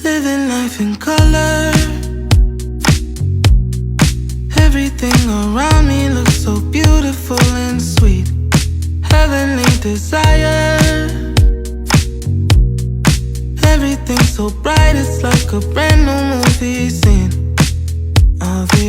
living life in color. Everything around me looks so beautiful and sweet. Heavenly desire. Everything so bright, it's like a brand new movie scene. All the